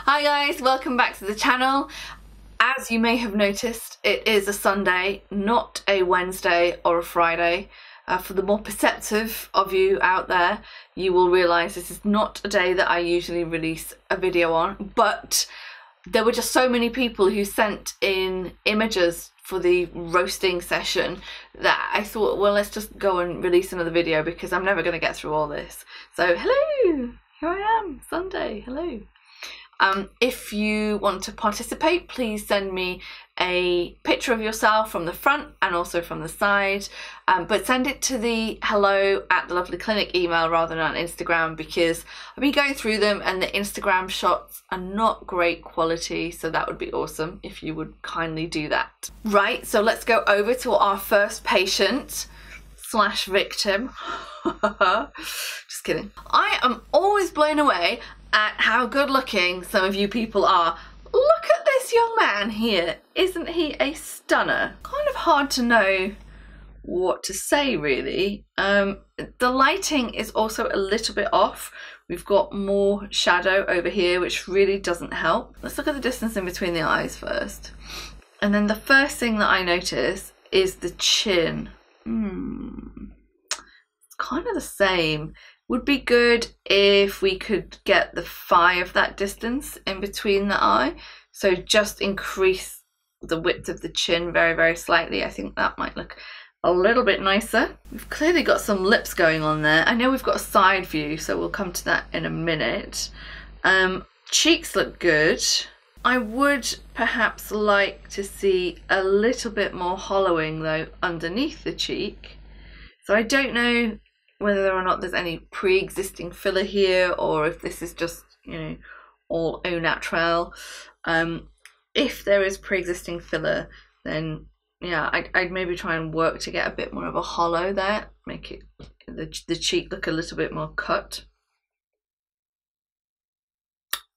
Hi guys, welcome back to the channel. As you may have noticed, it is a Sunday, not a Wednesday or a Friday. For the more perceptive of you out there, you will realise this is not a day that I usually release a video on, but there were just so many people who sent in images for the roasting session that I thought, well, let's just go and release another video because I'm never going to get through all this. So hello, here I am, Sunday, hello. If you want to participate, please send me a picture of yourself from the front and also from the side, but send it to the hello@thelovelyclinic email rather than on Instagram, because I've been going through them and the Instagram shots are not great quality, so that would be awesome if you would kindly do that. Right, so let's go over to our first patient slash victim. Just kidding. I am always blown away at how good looking some of you people are. Look at this young man here. Isn't he a stunner? Kind of hard to know what to say really. The lighting is also a little bit off. We've got more shadow over here, which really doesn't help. Let's look at the distance in between the eyes first. And then the first thing that I notice is the chin. It's kind of the same. Would be good if we could get the phi of that distance in between the eye. So just increase the width of the chin very, very slightly. I think that might look a little bit nicer. We've clearly got some lips going on there. I know we've got a side view, so we'll come to that in a minute. Cheeks look good. I would perhaps like to see a little bit more hollowing though underneath the cheek. So I don't know whether or not there's any pre-existing filler here or if this is just, you know, all au naturel. If there is pre-existing filler, then yeah, I'd maybe try and work to get a bit more of a hollow there, make it the cheek look a little bit more cut.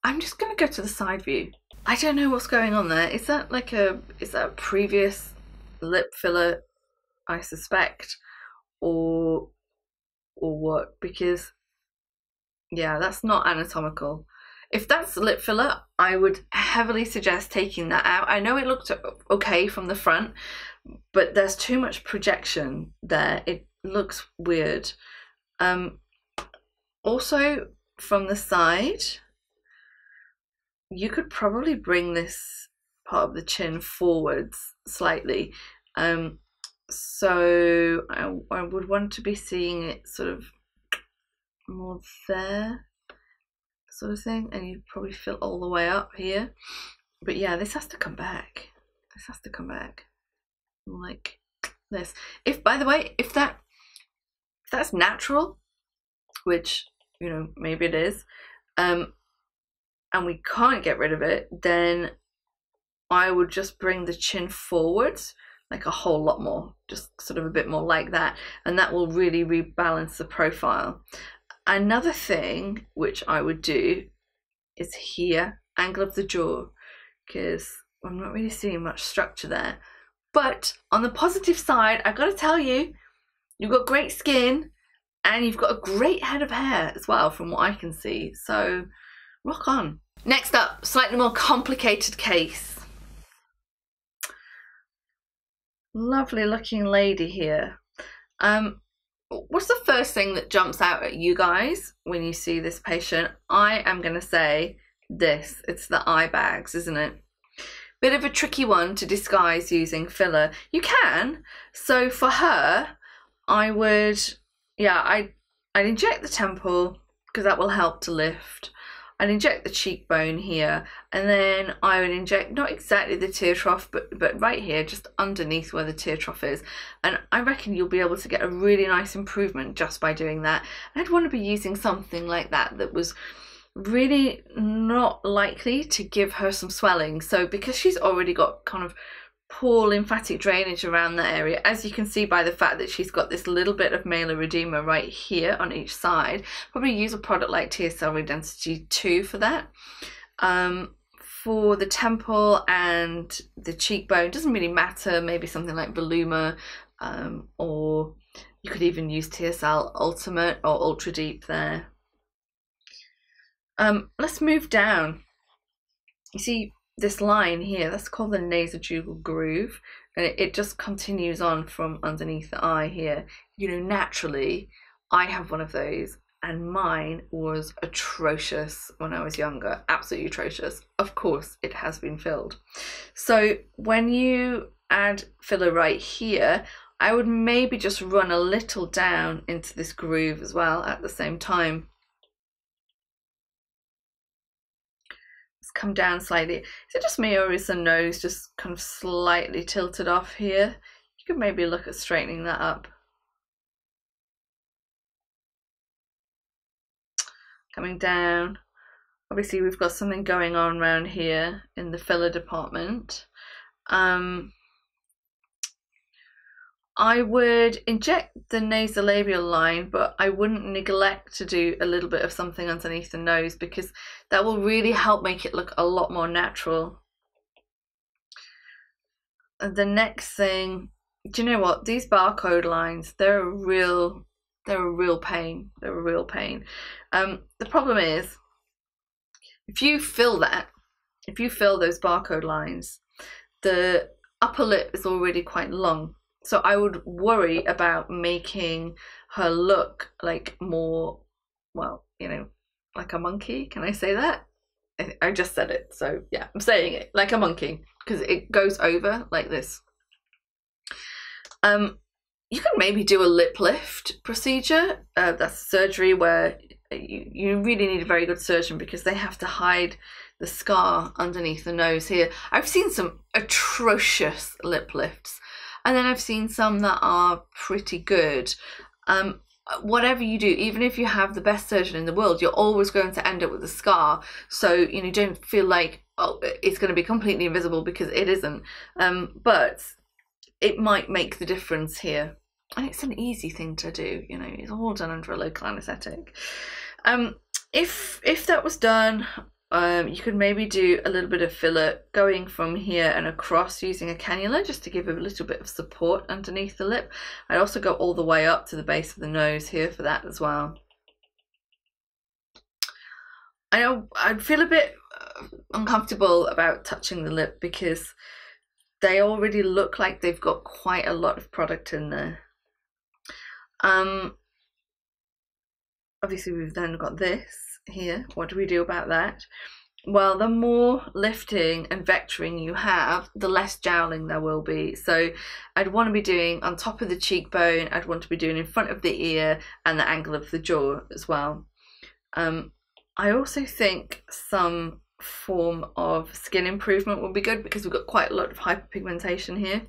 I'm just gonna go to the side view. I don't know what's going on there. Is that like is that a previous lip filler, I suspect, or what? Because yeah, that's not anatomical. If that's lip filler, I would heavily suggest taking that out. I know it looked okay from the front, but there's too much projection there. It looks weird. Also from the side, you could probably bring this part of the chin forwards slightly. So I would want to be seeing it sort of more there, sort of thing, and you probably fill all the way up here. But yeah, this has to come back. This has to come back like this. If, by the way, if that's natural, which, you know, maybe it is, and we can't get rid of it, then I would just bring the chin forwards like a whole lot more, just sort of a bit more like that, and that will really rebalance the profile. Another thing which I would do is here, angle of the jaw, because I'm not really seeing much structure there. But on the positive side, I've got to tell you, you've got great skin and you've got a great head of hair as well from what I can see, so rock on. Next up, slightly more complicated case. Lovely looking lady here. What's the first thing that jumps out at you guys when you see this patient? I am going to say this. It's the eye bags, isn't it? Bit of a tricky one to disguise using filler. You can. So for her, I would, yeah, I'd inject the temple because that will help to lift. I'd inject the cheekbone here, and then I would inject not exactly the tear trough, but right here, just underneath where the tear trough is. And I reckon you'll be able to get a really nice improvement just by doing that. And I'd want to be using something like that that was really not likely to give her some swelling. So because she's already got kind of poor lymphatic drainage around that area, as you can see by the fact that she's got this little bit of malar edema right here on each side, probably use a product like TSL Redensity 2 for that. For the temple and the cheekbone, doesn't really matter, maybe something like Voluma, or you could even use TSL Ultimate or Ultra Deep there. Let's move down. you see this line here, that's called the nasojugal groove, and it just continues on from underneath the eye here. You know, naturally, I have one of those, and mine was atrocious when I was younger, absolutely atrocious. Of course, it has been filled. So when you add filler right here, I would maybe just run a little down into this groove as well at the same time. Let's come down slightly. Is it just me, or is the nose just kind of slightly tilted off here? You could maybe look at straightening that up. Coming down. Obviously we've got something going on around here in the filler department. I would inject the nasolabial line, but I wouldn't neglect to do a little bit of something underneath the nose, because that will really help make it look a lot more natural. And the next thing, do you know what? These barcode lines, they're a real pain. They're a real pain. The problem is, if you fill those barcode lines, the upper lip is already quite long. So I would worry about making her look like more, well, you know, like a monkey. Can I say that? I just said it, so yeah, I'm saying it, like a monkey, because it goes over like this. You can maybe do a lip lift procedure. That's surgery where you really need a very good surgeon, because they have to hide the scar underneath the nose here. I've seen some atrocious lip lifts, and then I've seen some that are pretty good. Whatever you do, even if you have the best surgeon in the world, you're always going to end up with a scar. So, you know, don't feel like, oh, it's going to be completely invisible, because it isn't. But it might make the difference here. And it's an easy thing to do, you know, it's all done under a local anaesthetic. If that was done, you could maybe do a little bit of filler going from here and across using a cannula, just to give a little bit of support underneath the lip. I'd also go all the way up to the base of the nose here for that as well. I know I'd feel a bit uncomfortable about touching the lip, because they already look like they've got quite a lot of product in there. Obviously we've then got this here. What do we do about that? Well, the more lifting and vectoring you have, the less jowling there will be. So I'd want to be doing on top of the cheekbone, I'd want to be doing in front of the ear and the angle of the jaw as well. I also think some form of skin improvement would be good, because we've got quite a lot of hyperpigmentation here,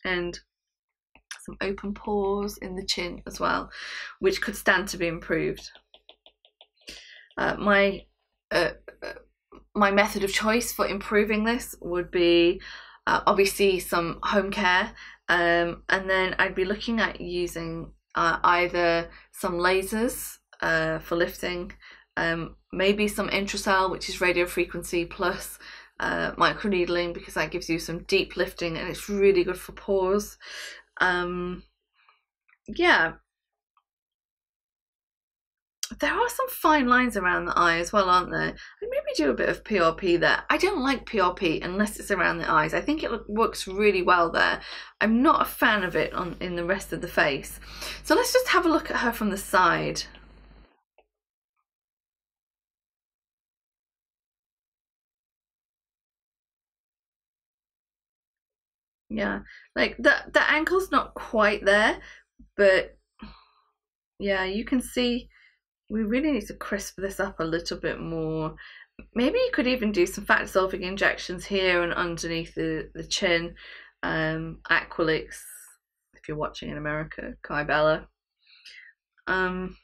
and some open pores in the chin as well, which could stand to be improved. My method of choice for improving this would be obviously some home care, and then I'd be looking at using either some lasers for lifting, maybe some intracell, which is radio frequency plus microneedling, because that gives you some deep lifting and it's really good for pores. Yeah, there are some fine lines around the eye as well, aren't there? I'd maybe do a bit of PRP there. I don't like PRP unless it's around the eyes. I think it works really well there. I'm not a fan of it in the rest of the face. So let's just have a look at her from the side. Yeah, like the ankle's not quite there, but yeah, you can see we really need to crisp this up a little bit more. Maybe you could even do some fat dissolving injections here and underneath the chin. Aquilix, if you're watching in America, Kai Bella. And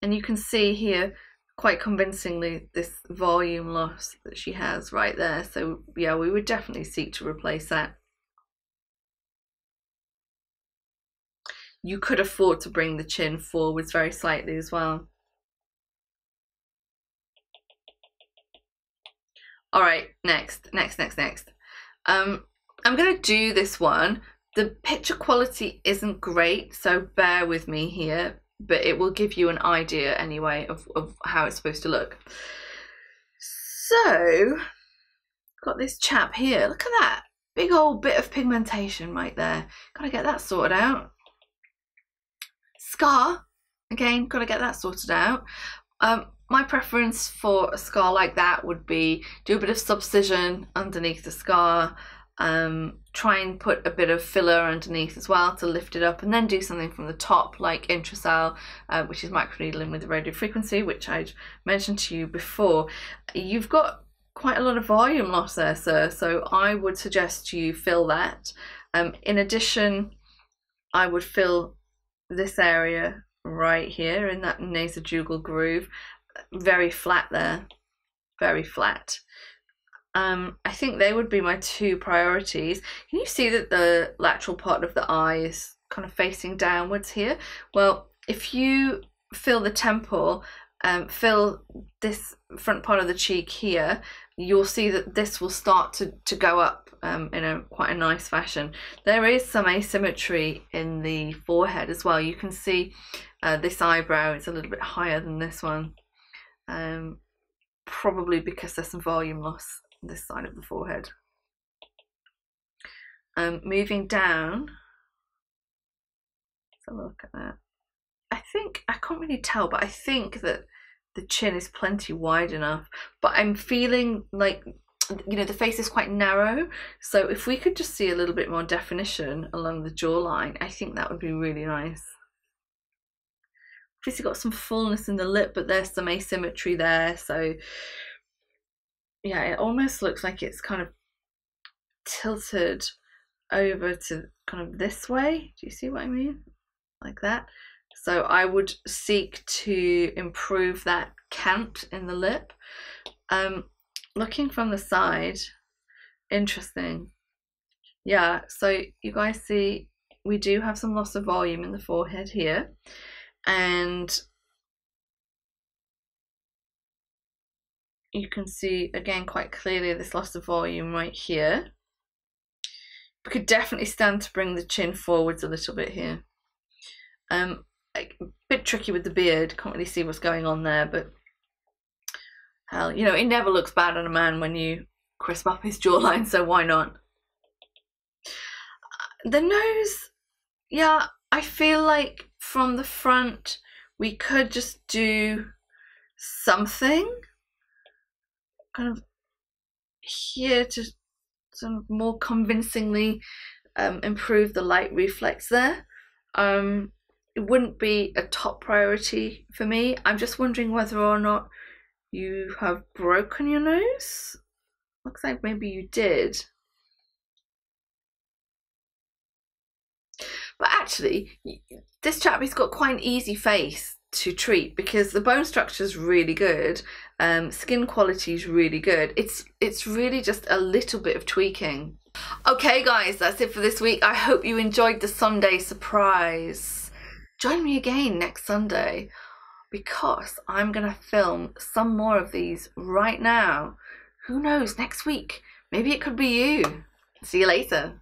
you can see here quite convincingly this volume loss that she has right there. So yeah, we would definitely seek to replace that. You could afford to bring the chin forwards very slightly as well. All right, next. I'm gonna do this one. The picture quality isn't great, so bear with me here, but it will give you an idea anyway of how it's supposed to look. So, got this chap here. Look at that. Big old bit of pigmentation right there. Gotta get that sorted out. Scar. Again, gotta get that sorted out. My preference for a scar like that would be do a bit of subcision underneath the scar. Try and put a bit of filler underneath as well to lift it up, and then do something from the top like intracell, which is microneedling with the radio frequency, which I'd mentioned to you before. You've got quite a lot of volume loss there, sir, so I would suggest you fill that. In addition, I would fill this area right here in that nasojugal groove. Very flat there, very flat. I think they would be my two priorities. Can you see that the lateral part of the eye is kind of facing downwards here? Well, if you fill the temple, fill this front part of the cheek here, you'll see that this will start to go up in quite a nice fashion. There is some asymmetry in the forehead as well. You can see this eyebrow is a little bit higher than this one, probably because there's some volume loss on this side of the forehead. Moving down, let's have a look at that. I think, I can't really tell, but I think that the chin is plenty wide enough, but I'm feeling like, you know, the face is quite narrow, so if we could just see a little bit more definition along the jawline, I think that would be really nice. Obviously got some fullness in the lip, but there's some asymmetry there, so yeah, it almost looks like it's kind of tilted over to kind of this way. Do you see what I mean? Like that. So I would seek to improve that cant in the lip. Looking from the side, interesting. Yeah, so you guys see we do have some loss of volume in the forehead here, and you can see again quite clearly this loss of volume right here. We could definitely stand to bring the chin forwards a little bit here. A bit tricky with the beard, can't really see what's going on there, but hell, you know, it never looks bad on a man when you crisp up his jawline, so why not? The nose, yeah, I feel like from the front we could just do something kind of here to sort of more convincingly improve the light reflex there. It wouldn't be a top priority for me. I'm just wondering whether or not you have broken your nose. Looks like maybe you did. But actually, this chap, he's got quite an easy face to treat because the bone structure is really good, skin quality is really good. It's really just a little bit of tweaking. Okay guys, that's it for this week. I hope you enjoyed the Sunday surprise. Join me again next Sunday because I'm gonna film some more of these right now. Who knows, next week maybe it could be you. See you later.